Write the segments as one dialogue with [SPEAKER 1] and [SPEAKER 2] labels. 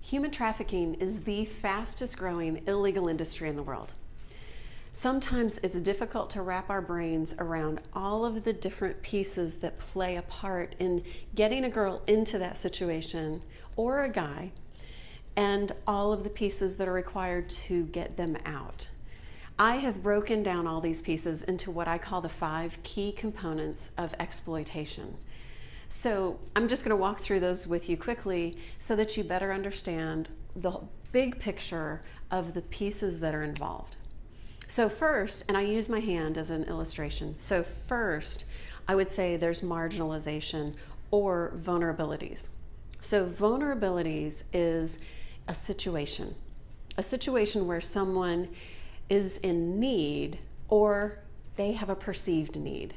[SPEAKER 1] Human trafficking is the fastest growing illegal industry in the world. Sometimes it's difficult to wrap our brains around all of the different pieces that play a part in getting a girl into that situation, or a guy, and all of the pieces that are required to get them out. I have broken down all these pieces into what I call the 5 key components of exploitation. So I'm just going to walk through those with you quickly so that you better understand the big picture of the pieces that are involved. So first, and I use my hand as an illustration, so first I would say there's marginalization or vulnerabilities. So vulnerabilities is a situation where someone is in need or they have a perceived need.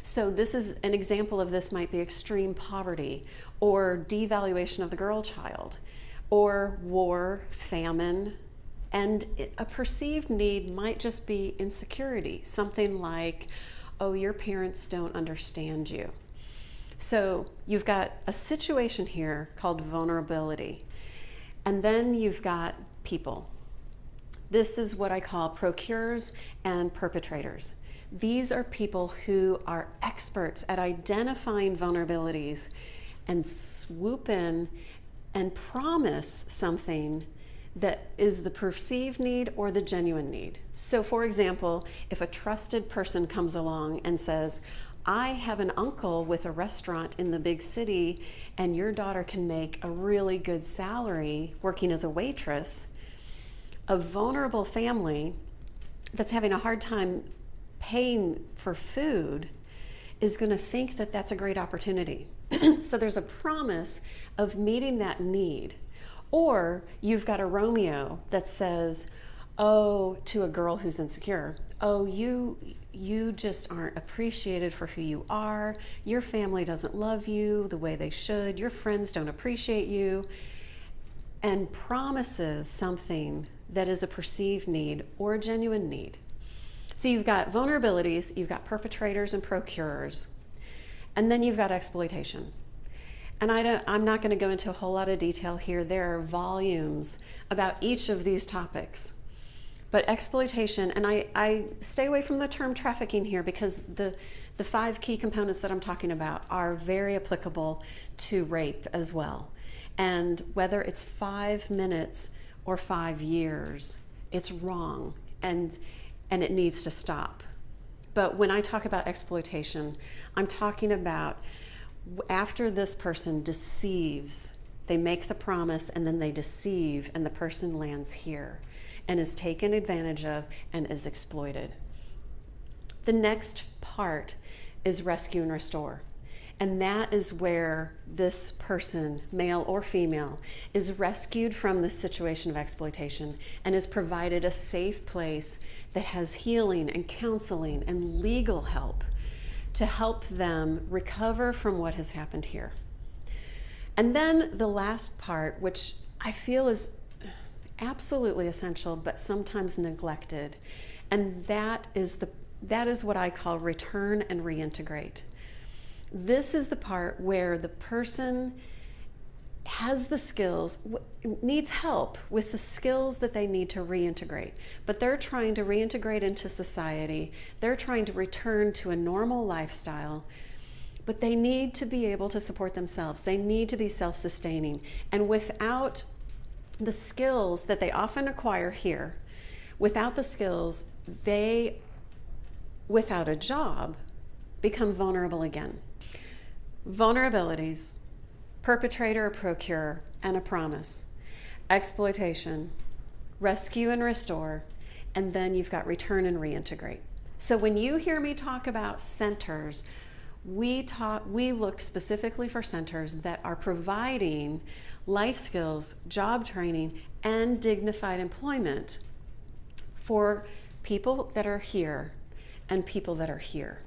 [SPEAKER 1] So this is an example of this might be extreme poverty or devaluation of the girl child or war, famine, and a perceived need might just be insecurity, something like, oh, your parents don't understand you. So you've got a situation here called vulnerability, and then you've got people. This is what I call procures and perpetrators. These are people who are experts at identifying vulnerabilities and swoop in and promise something that is the perceived need or the genuine need. So for example, if a trusted person comes along and says, I have an uncle with a restaurant in the big city and your daughter can make a really good salary working as a waitress, a vulnerable family that's having a hard time paying for food is going to think that that's a great opportunity. So there's a promise of meeting that need. Or you've got a Romeo that says, oh, to a girl who's insecure, oh, you just aren't appreciated for who you are. Your family doesn't love you the way they should. Your friends don't appreciate you. And promises something that is a perceived need or a genuine need. So you've got vulnerabilities, you've got perpetrators and procurers, and then you've got exploitation. And I'm not going to go into a whole lot of detail here. There are volumes about each of these topics. But exploitation, and I stay away from the term trafficking here because the 5 key components that I'm talking about are very applicable to rape as well. And whether it's 5 minutes or 5 years, it's wrong and it needs to stop. But when I talk about exploitation, I'm talking about after this person deceives, they make the promise and then they deceive and the person lands here and is taken advantage of and is exploited. The next part is rescue and restore. And that is where this person, male or female, is rescued from this situation of exploitation and is provided a safe place that has healing and counseling and legal help to help them recover from what has happened here. And then the last part, which I feel is absolutely essential but sometimes neglected, and that is what I call return and reintegrate. This is the part where the person has the skills, needs help with the skills that they need to reintegrate, but they're trying to reintegrate into society. They're trying to return to a normal lifestyle, but they need to be able to support themselves. They need to be self-sustaining. And without the skills that they often acquire here, without the skills, they, without a job, become vulnerable again. Vulnerabilities, perpetrator or procure, and a promise. Exploitation, rescue and restore, and then you've got return and reintegrate. So when you hear me talk about centers, we look specifically for centers that are providing life skills, job training, and dignified employment for people that are here and people that are here.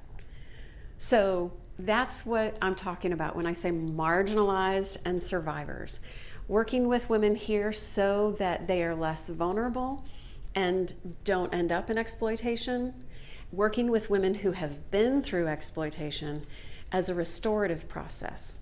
[SPEAKER 1] So that's what I'm talking about when I say marginalized and survivors. Working with women here so that they are less vulnerable and don't end up in exploitation. Working with women who have been through exploitation as a restorative process.